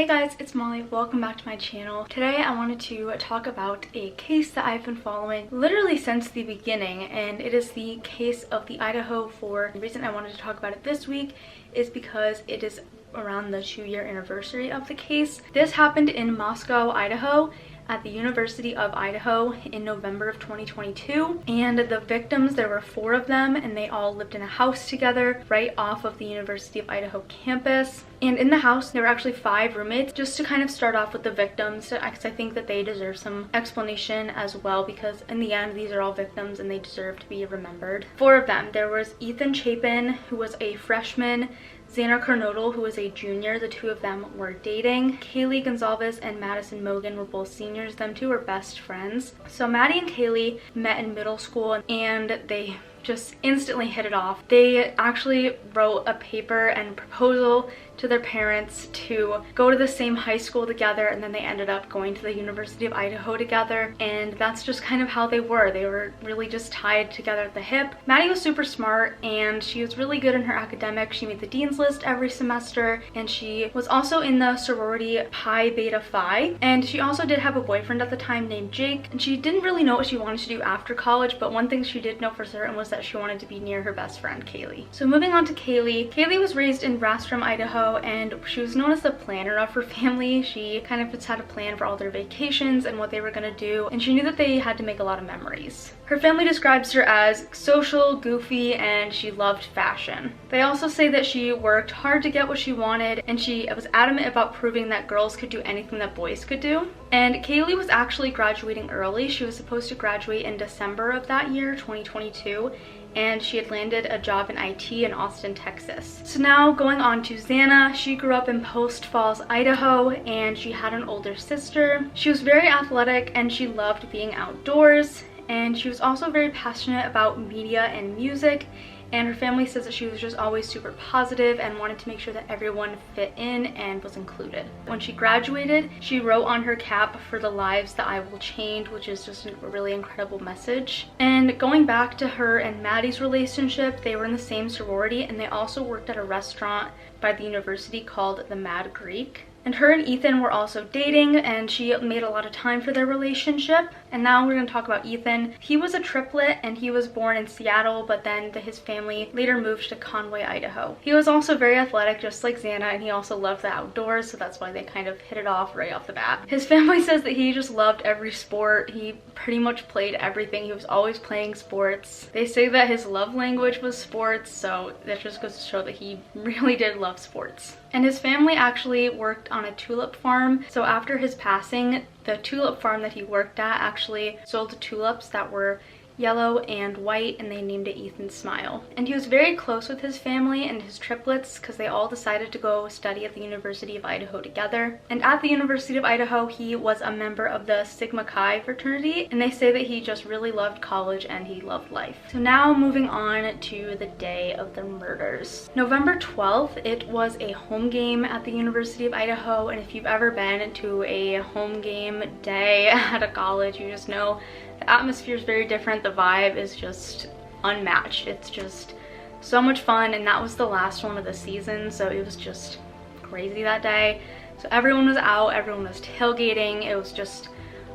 Hey guys, it's Molly. Welcome back to my channel. Today I wanted to talk about a case that I've been following literally since the beginning, and it is the case of the Idaho 4. The reason I wanted to talk about it this week is because it is around the 2-year anniversary of the case. This happened in Moscow, Idaho, at the University of Idaho in November of 2022, and the victims, there were 4 of them, and they all lived in a house together right off of the University of Idaho campus. And in the house there were actually 5 roommates. Just to kind of start off with the victims, because I think that they deserve some explanation as well, because in the end these are all victims and they deserve to be remembered. 4 of them. There was Ethan Chapin, who was a freshman, Xana Kernodle, who was a junior. The 2 of them were dating. Kaylee Gonzalez and Madison Mogan were both seniors. Them 2 were best friends. So Maddie and Kaylee met in middle school and they just instantly hit it off. They actually wrote a paper and proposal to their parents to go to the same high school together, and then they ended up going to the University of Idaho together, and that's just kind of how they were. They were really just tied together at the hip. Maddie was super smart and she was really good in her academics. She made the dean's list every semester, and she was also in the sorority Pi Beta Phi, and she also did have a boyfriend at the time named Jake, and she didn't really know what she wanted to do after college, but one thing she did know for certain was that she wanted to be near her best friend Kaylee. So moving on to Kaylee. Kaylee was raised in Rastrom, Idaho, and she was known as the planner of her family. She kind of just had a plan for all their vacations and what they were going to do, and she knew that they had to make a lot of memories. Her family describes her as social, goofy, and she loved fashion. They also say that she worked hard to get what she wanted, and she was adamant about proving that girls could do anything that boys could do. And Kaylee was actually graduating early. She was supposed to graduate in December of that year, 2022, and she had landed a job in IT in Austin, Texas. So now going on to Xana. She grew up in Post Falls, Idaho, and she had an older sister. She was very athletic and she loved being outdoors, and she was also very passionate about media and music, and her family says that she was just always super positive and wanted to make sure that everyone fit in and was included. When she graduated, she wrote on her cap, "For the lives that I will change," which is just a really incredible message. And going back to her and Maddie's relationship, they were in the same sorority, and they also worked at a restaurant by the university called the Mad Greek. And her and Ethan were also dating, and she made a lot of time for their relationship. And now we're going to talk about Ethan. He was a triplet, and he was born in Seattle, but then his family later moved to Conway, Idaho. He was also very athletic, just like Xana, and he also loved the outdoors, so that's why they kind of hit it off right off the bat. His family says that he just loved every sport. He pretty much played everything. He was always playing sports. They say that his love language was sports, so that just goes to show that he really did love sports. And his family actually worked on a tulip farm. So after his passing, the tulip farm that he worked at actually sold tulips that were yellow and white, and they named it Ethan Smile. And he was very close with his family and his triplets because they all decided to go study at the University of Idaho together. And at the University of Idaho, he was a member of the Sigma Chi fraternity, and they say that he just really loved college and he loved life. So now moving on to the day of the murders. November 12th, it was a home game at the University of Idaho, and if you've ever been to a home game day at a college, you just know the atmosphere is very different. The vibe is just unmatched. It's just so much fun, and that was the last one of the season, so it was just crazy that day. So everyone was out, everyone was tailgating. It was just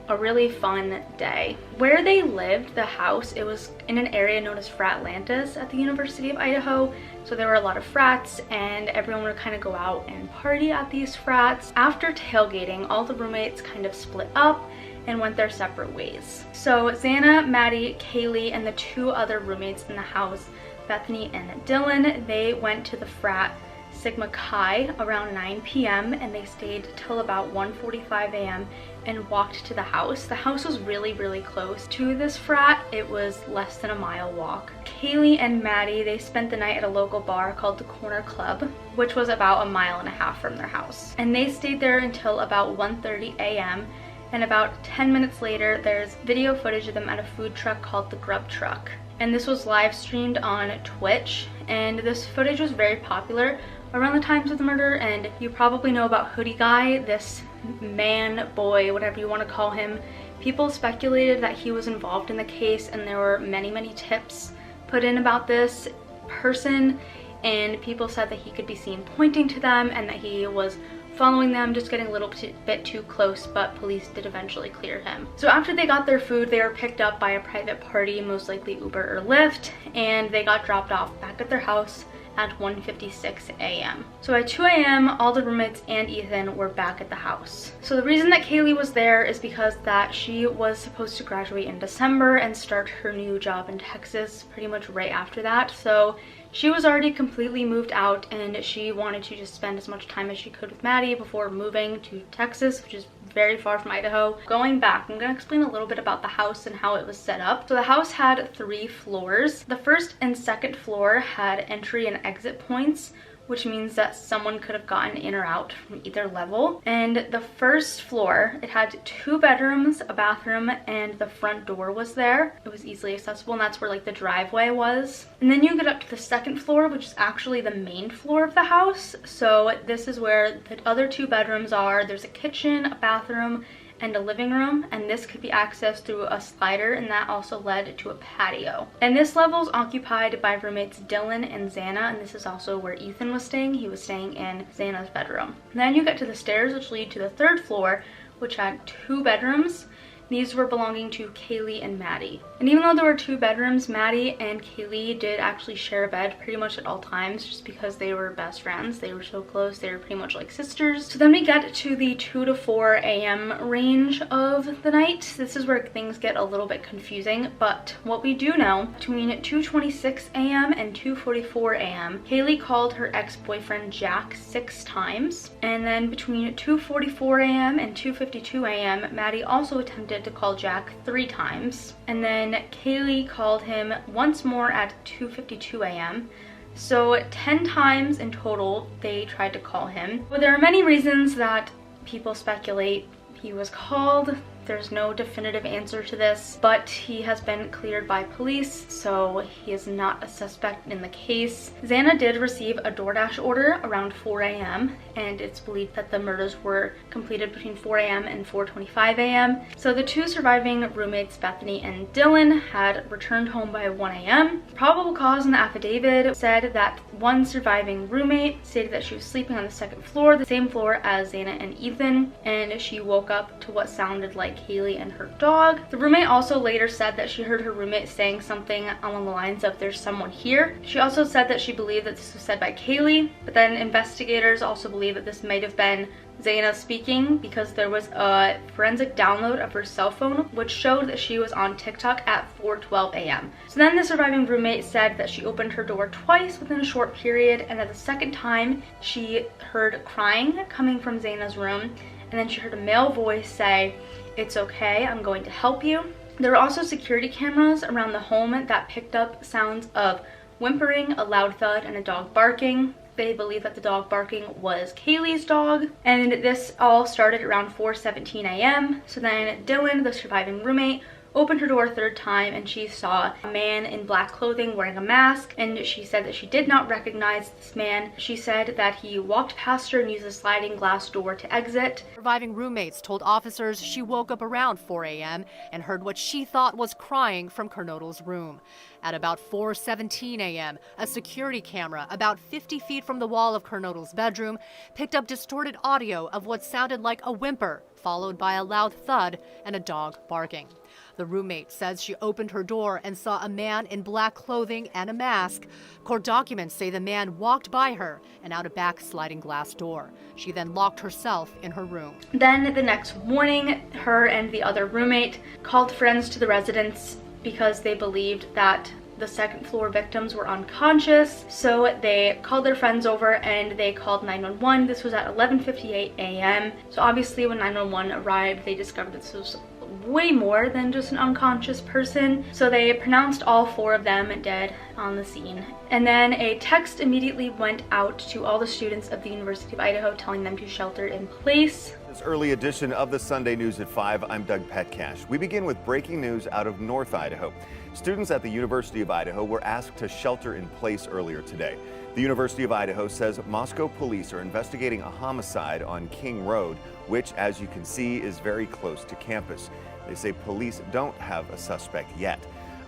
a really fun day. Where they lived, the house, it was in an area known as Fratlantis at the University of Idaho. So there were a lot of frats, and everyone would kind of go out and party at these frats. After tailgating, all the roommates kind of split up and went their separate ways. So Xana, Maddie, Kaylee, and the 2 other roommates in the house, Bethany and Dylan, they went to the frat Sigma Chi around 9 p.m. and they stayed till about 1:45 a.m. and walked to the house. The house was really close to this frat. It was less than a mile walk. Kaylee and Maddie, they spent the night at a local bar called the Corner Club, which was about 1.5 miles from their house. And they stayed there until about 1:30 a.m. And about 10 minutes later, there's video footage of them at a food truck called the Grub Truck. And this was live streamed on Twitch, and this footage was very popular around the times of the murder. And you probably know about Hoodie Guy, this man, boy, whatever you want to call him. People speculated that he was involved in the case, and there were many tips put in about this person, and people said that he could be seen pointing to them and that he was following them, just getting a little bit too close, but police did eventually clear him. So after they got their food, they were picked up by a private party, most likely Uber or Lyft, and they got dropped off back at their house at 1:56 a.m. So at 2 a.m., all the roommates and Ethan were back at the house. So the reason that Kaylee was there is because that she was supposed to graduate in December and start her new job in Texas pretty much right after that. So she was already completely moved out, and she wanted to just spend as much time as she could with Maddie before moving to Texas, which is very far from Idaho. Going back, I'm going to explain a little bit about the house and how it was set up. So the house had 3 floors. The first and second floor had entry and exit points, which means that someone could have gotten in or out from either level. And the first floor, it had 2 bedrooms, a bathroom, and the front door was there. It was easily accessible, and that's where like the driveway was. And then you get up to the second floor, which is actually the main floor of the house. So this is where the other 2 bedrooms are. There's a kitchen, a bathroom, and a living room, and this could be accessed through a slider, and that also led to a patio. And this level is occupied by roommates Dylan and Xana, and this is also where Ethan was staying. He was staying in Xana's bedroom. And then you get to the stairs, which lead to the third floor, which had 2 bedrooms. These were belonging to Kaylee and Maddie. And even though there were 2 bedrooms, Maddie and Kaylee did actually share a bed pretty much at all times, just because they were best friends. They were so close, they were pretty much like sisters. So then we get to the 2 to 4 a.m. range of the night. This is where things get a little bit confusing, but what we do know, between 2:26 a.m. and 2:44 a.m., Kaylee called her ex-boyfriend Jack 6 times. And then between 2:44 a.m. and 2:52 a.m., Maddie also attempted to call Jack 3 times. And then Kaylee called him once more at 2:52 a.m. So 10 times in total they tried to call him. But there are many reasons that people speculate he was called. There's no definitive answer to this, but he has been cleared by police, so he is not a suspect in the case. Xana did receive a DoorDash order around 4 a.m., and it's believed that the murders were completed between 4 a.m. and 4:25 a.m. So the 2 surviving roommates, Bethany and Dylan, had returned home by 1 a.m. Probable cause in the affidavit said that one surviving roommate stated that she was sleeping on the 2nd floor, the same floor as Xana and Ethan, and she woke up to what sounded like Kaylee and her dog. The roommate also later said that she heard her roommate saying something along the lines of "there's someone here." She also said that she believed that this was said by Kaylee, but then investigators also believe that this might have been Xana speaking, because there was a forensic download of her cell phone which showed that she was on TikTok at 4:12 a.m. So then the surviving roommate said that she opened her door twice within a short period, and at the second time she heard crying coming from Xana's room, and then she heard a male voice say, "It's okay, I'm going to help you." There were also security cameras around the home that picked up sounds of whimpering, a loud thud, and a dog barking. They believe that the dog barking was Kaylee's dog, and this all started around 4:17 a.m. So then Dylan, the surviving roommate, opened her door a 3rd time, and she saw a man in black clothing wearing a mask, and she said that she did not recognize this man. She said that he walked past her and used a sliding glass door to exit. Surviving roommates told officers she woke up around 4 a.m. and heard what she thought was crying from Kernodle's room. At about 4:17 a.m., a security camera about 50 feet from the wall of Kernodle's bedroom picked up distorted audio of what sounded like a whimper, followed by a loud thud and a dog barking. The roommate says she opened her door and saw a man in black clothing and a mask. Court documents say the man walked by her and out a back sliding glass door. She then locked herself in her room. Then the next morning, her and the other roommate called friends to the residence because they believed that the 2nd floor victims were unconscious. So they called their friends over and they called 911. This was at 11:58 a.m. So obviously when 911 arrived, they discovered this was way more than just an unconscious person. So they pronounced all 4 of them dead on the scene. And then a text immediately went out to all the students of the University of Idaho telling them to shelter in place. This early edition of the Sunday News at 5, I'm Doug Petcash. We begin with breaking news out of North Idaho. Students at the University of Idaho were asked to shelter in place earlier today. The University of Idaho says Moscow police are investigating a homicide on King Road, which, as you can see, is very close to campus. They say police don't have a suspect yet.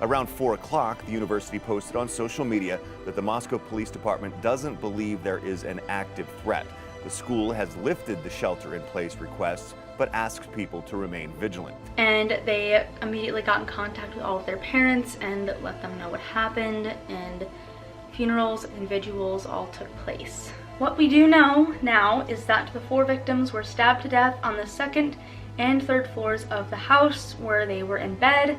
Around 4 o'clock, the university posted on social media that the Moscow Police Department doesn't believe there is an active threat. The school has lifted the shelter-in-place requests, but asks people to remain vigilant. And they immediately got in contact with all of their parents and let them know what happened, and funerals and vigils all took place. What we do know now is that the 4 victims were stabbed to death on the 2nd and 3rd floors of the house where they were in bed.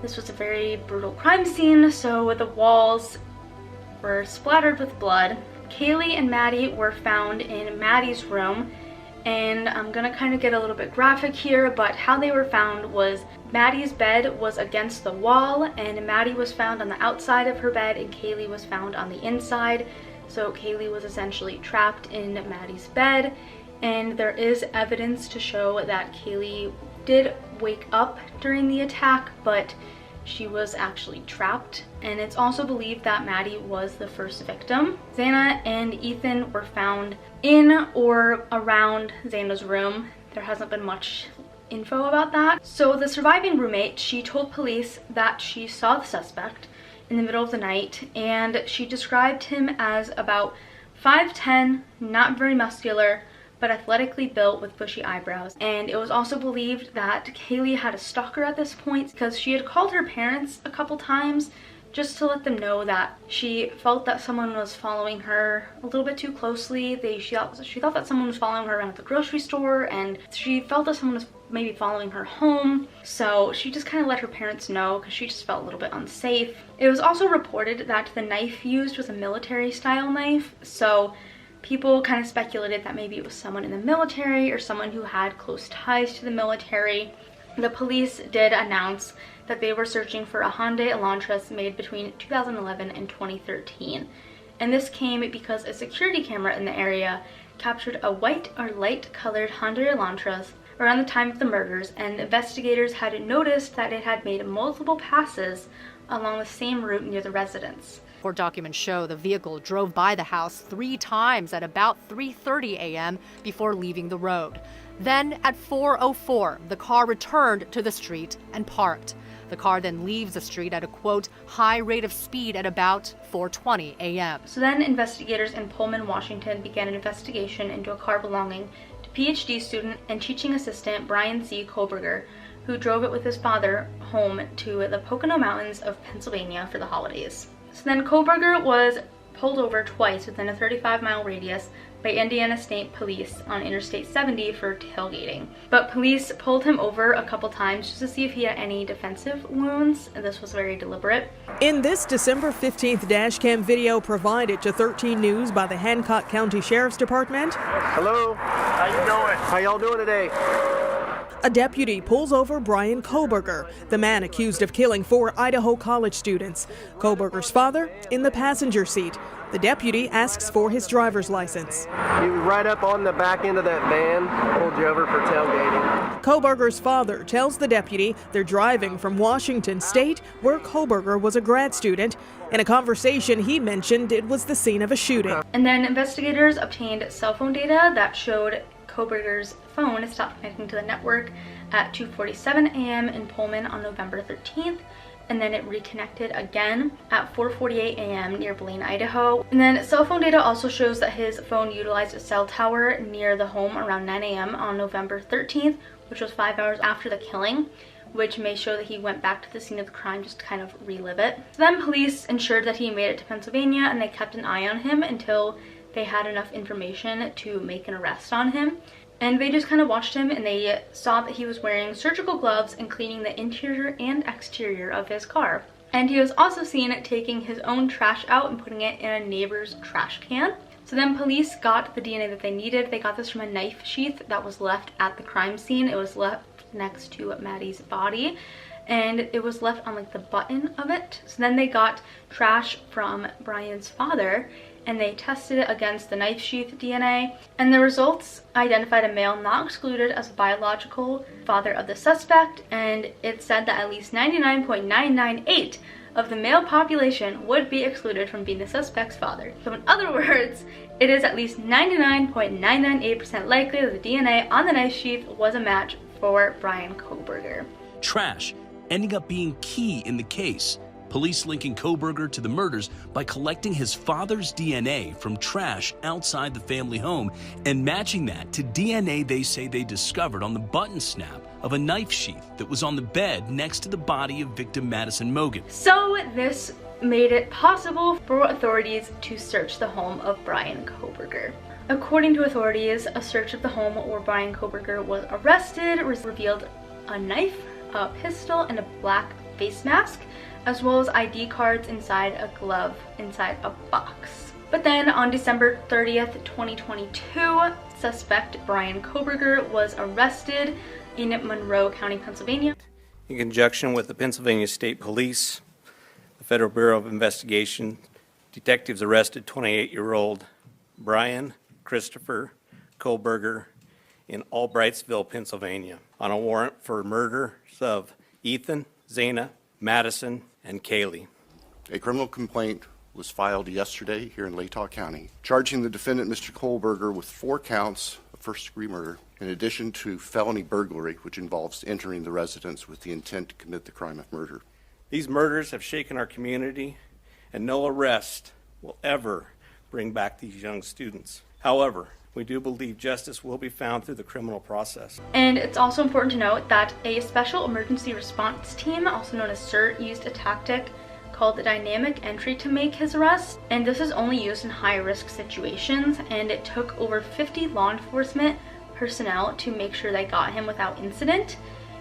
This was a very brutal crime scene, so the walls were splattered with blood. Kaylee and Maddie were found in Maddie's room, and I'm gonna kind of get a little bit graphic here, but how they were found was Maddie's bed was against the wall, and Maddie was found on the outside of her bed, and Kaylee was found on the inside. So Kaylee was essentially trapped in Maddie's bed, and there is evidence to show that Kaylee did wake up during the attack, but she was actually trapped. And it's also believed that Maddie was the first victim. Xana and Ethan were found in or around Xana's room. There hasn't been much info about that. So the surviving roommate, she told police that she saw the suspect in the middle of the night, and she described him as about 5'10", not very muscular, but athletically built with bushy eyebrows. And it was also believed that Kaylee had a stalker at this point, because she had called her parents a couple times just to let them know that she felt that someone was following her a little bit too closely. She thought that someone was following her around at the grocery store, and she felt that someone was maybe following her home. So she just kind of let her parents know because she just felt a little bit unsafe. It was also reported that the knife used was a military style knife, so people kind of speculated that maybe it was someone in the military or someone who had close ties to the military. The police did announce that they were searching for a Hyundai Elantra made between 2011 and 2013. And this came because a security camera in the area captured a white or light colored Hyundai Elantra around the time of the murders, and investigators had noticed that it had made multiple passes along the same route near the residence. Court documents show the vehicle drove by the house 3 times at about 3:30 a.m. before leaving the road. Then at 4:04, the car returned to the street and parked. The car then leaves the street at a, quote, high rate of speed at about 4:20 a.m. So then investigators in Pullman, Washington began an investigation into a car belonging to PhD student and teaching assistant Brian C. Koberger, who drove it with his father home to the Pocono Mountains of Pennsylvania for the holidays. So then Koberger was pulled over twice within a 35-mile radius by Indiana State Police on Interstate 70 for tailgating. But police pulled him over a couple times just to see if he had any defensive wounds, and this was very deliberate. In this December 15th dashcam video provided to 13 News by the Hancock County Sheriff's Department. Hello, how you doing? How y'all doing today? A deputy pulls over Brian Koberger, the man accused of killing 4 Idaho college students. Koberger's father in the passenger seat. The deputy asks for his driver's license. He was right up on the back end of that van, pulled you over for tailgating. Koberger's father tells the deputy they're driving from Washington State, where Koberger was a grad student. In a conversation he mentioned it was the scene of a shooting. And then investigators obtained cell phone data that showed Koberger's phone stopped connecting to the network at 2:47 a.m. in Pullman on November 13th, and then it reconnected again at 4:48 a.m. near Blaine, Idaho. And then cell phone data also shows that his phone utilized a cell tower near the home around 9 a.m. on November 13th, which was 5 hours after the killing, which may show that he went back to the scene of the crime just to kind of relive it. So then police ensured that he made it to Pennsylvania, and they kept an eye on him until they had enough information to make an arrest on him. And they just kind of watched him, and they saw that he was wearing surgical gloves and cleaning the interior and exterior of his car. And he was also seen taking his own trash out and putting it in a neighbor's trash can. So then police got the DNA that they needed. They got this from a knife sheath that was left at the crime scene. It was left next to Maddie's body, and it was left on like the button of it. So then they got trash from Brian's father, and they tested it against the knife sheath DNA, and the results identified a male not excluded as a biological father of the suspect, and it said that at least 99.998 of the male population would be excluded from being the suspect's father. So in other words, it is at least 99.998% likely that the DNA on the knife sheath was a match for Brian Koberger. Trash ending up being key in the case. police linking Kohberger to the murders by collecting his father's DNA from trash outside the family home and matching that to DNA they say they discovered on the button snap of a knife sheath that was on the bed next to the body of victim Madison Mogen. So this made it possible for authorities to search the home of Bryan Kohberger. According to authorities, a search of the home where Bryan Kohberger was arrested revealed a knife, a pistol, and a black face mask, as well as ID cards inside a glove inside a box. But then on December 30th, 2022, suspect Bryan Kohberger was arrested in Monroe County, Pennsylvania. In conjunction with the Pennsylvania State Police, the Federal Bureau of Investigation, detectives arrested 28-year-old Bryan Christopher Kohberger in Albrightsville, Pennsylvania, on a warrant for murders of Ethan, Zana, Madison, and Kaylee. A criminal complaint was filed yesterday here in Latah County, charging the defendant, Mr. Kohberger, with 4 counts of first-degree murder, in addition to felony burglary, which involves entering the residence with the intent to commit the crime of murder. These murders have shaken our community, and no arrest will ever bring back these young students. However, we do believe justice will be found through the criminal process. And it's also important to note that a special emergency response team, also known as CERT, used a tactic called the dynamic entry to make his arrest. And this is only used in high-risk situations, and it took over 50 law enforcement personnel to make sure they got him without incident.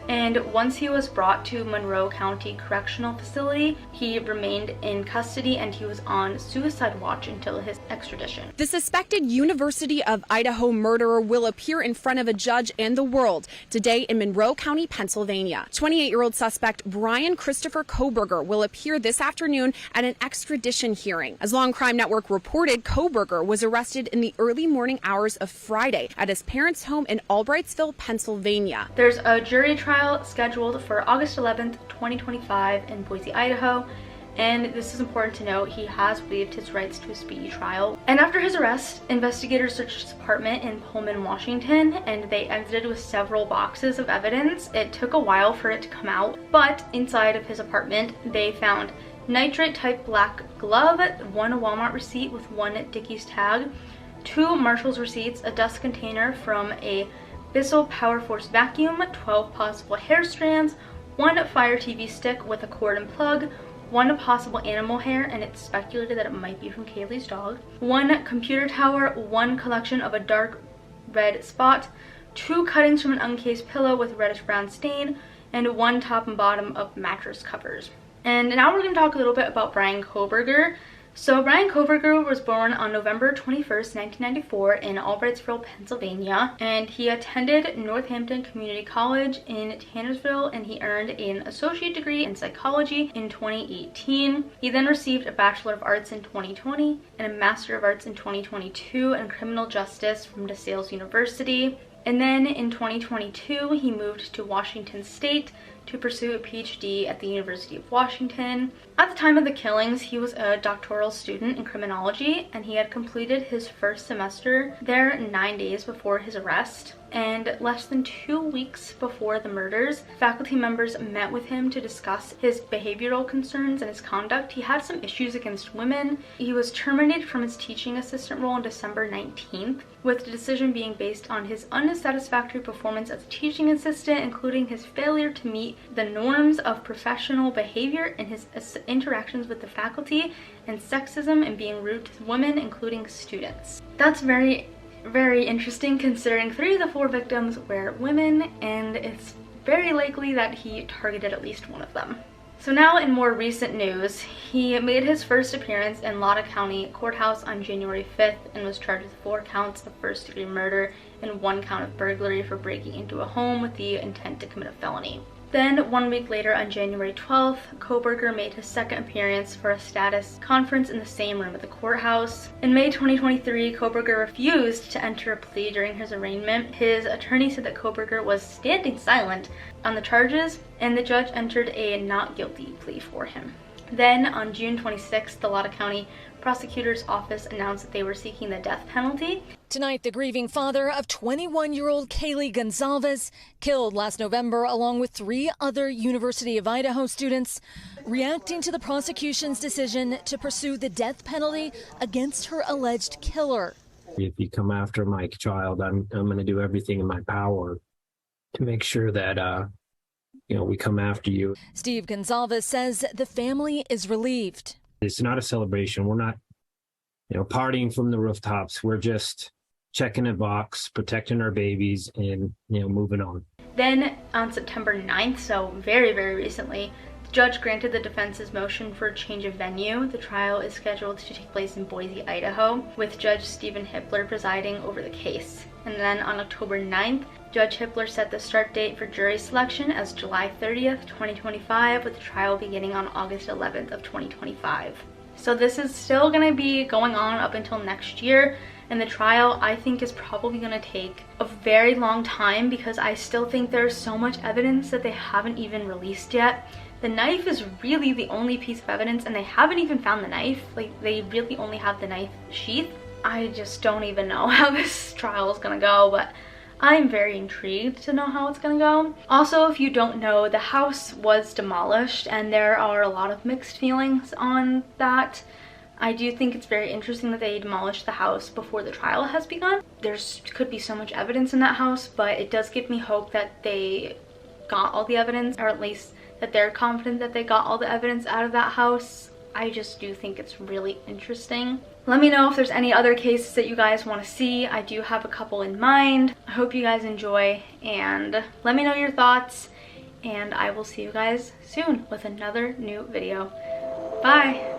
And once he was brought to Monroe County Correctional Facility, he remained in custody and he was on suicide watch until his extradition. The suspected University of Idaho murderer will appear in front of a judge and the world today in Monroe County, Pennsylvania. 28-year-old suspect Bryan Christopher Kohberger will appear this afternoon at an extradition hearing. As Long Crime Network reported, Kohberger was arrested in the early morning hours of Friday at his parents' home in Albrightsville, Pennsylvania. There's a jury trial scheduled for August 11th, 2025 in Boise, Idaho. And this is important to note, he has waived his rights to a speedy trial. And after his arrest, investigators searched his apartment in Pullman, Washington, and they exited with several boxes of evidence. It took a while for it to come out, but inside of his apartment, they found nitrate type black glove, 1 Walmart receipt with 1 Dickies tag, 2 Marshall's receipts, a dust container from a Bissell Power Force vacuum, 12 possible hair strands, 1 Fire TV stick with a cord and plug, 1 possible animal hair, and it's speculated that it might be from Kaylee's dog, 1 computer tower, 1 collection of a dark red spot, 2 cuttings from an uncased pillow with reddish brown stain, and 1 top and bottom of mattress covers. And now we're going to talk a little bit about Bryan Kohberger. So Bryan Kohberger was born on November 21st, 1994 in Albrightsville, Pennsylvania, and he attended Northampton Community College in Tannersville, and he earned an associate degree in psychology in 2018. He then received a Bachelor of Arts in 2020 and a Master of Arts in 2022 in criminal justice from DeSales University. And then in 2022, he moved to Washington State to pursue a PhD at the University of Washington. At the time of the killings, he was a doctoral student in criminology, and he had completed his first semester there 9 days before his arrest. And less than 2 weeks before the murders, faculty members met with him to discuss his behavioral concerns and his conduct. He had some issues against women. He was terminated from his teaching assistant role on December 19th, with the decision being based on his unsatisfactory performance as a teaching assistant, including his failure to meet the norms of professional behavior and his interactions with the faculty, and sexism and being rude to women, including students. That's very interesting, considering 3 of the 4 victims were women, and it's very likely that he targeted at least one of them. So now in more recent news, he made his first appearance in Latah County Courthouse on January 5th and was charged with 4 counts of first-degree murder and 1 count of burglary for breaking into a home with the intent to commit a felony. Then 1 week later, on January 12th, Kohberger made his second appearance for a status conference in the same room at the courthouse. In May 2023, Kohberger refused to enter a plea during his arraignment. His attorney said that Kohberger was standing silent on the charges, and the judge entered a not guilty plea for him. Then on June 26th, the Latah County Prosecutor's Office announced that they were seeking the death penalty. Tonight, the grieving father of 21-year-old Kaylee Gonzalez, killed last November along with 3 other University of Idaho students, reacting to the prosecution's decision to pursue the death penalty against her alleged killer. If you come after my child, I'm going to do everything in my power to make sure that, we come after you. Steve Gonzalez says the family is relieved. It's not a celebration. We're not, partying from the rooftops. We're just checking a box, protecting our babies, and, moving on. Then on September 9th, so very, very recently, the judge granted the defense's motion for a change of venue. The trial is scheduled to take place in Boise, Idaho, with Judge Stephen Hippler presiding over the case. And then on October 9th, Judge Hippler set the start date for jury selection as July 30th, 2025, with the trial beginning on August 11th of 2025. So this is still going to be going on up until next year. And the trial, I think, is probably going to take a very long time because I still think there's so much evidence that they haven't even released yet. The knife is really the only piece of evidence, and they haven't even found the knife. Like, they really only have the knife sheath. I just don't even know how this trial is going to go, but I'm very intrigued to know how it's going to go. Also, if you don't know, the house was demolished, and there are a lot of mixed feelings on that. I do think it's very interesting that they demolished the house before the trial has begun. Could be so much evidence in that house, but it does give me hope that they got all the evidence, or at least that they're confident that they got all the evidence out of that house. I just do think it's really interesting. Let me know if there's any other cases that you guys want to see. I do have a couple in mind. I hope you guys enjoy, and let me know your thoughts, and I will see you guys soon with another new video. Bye!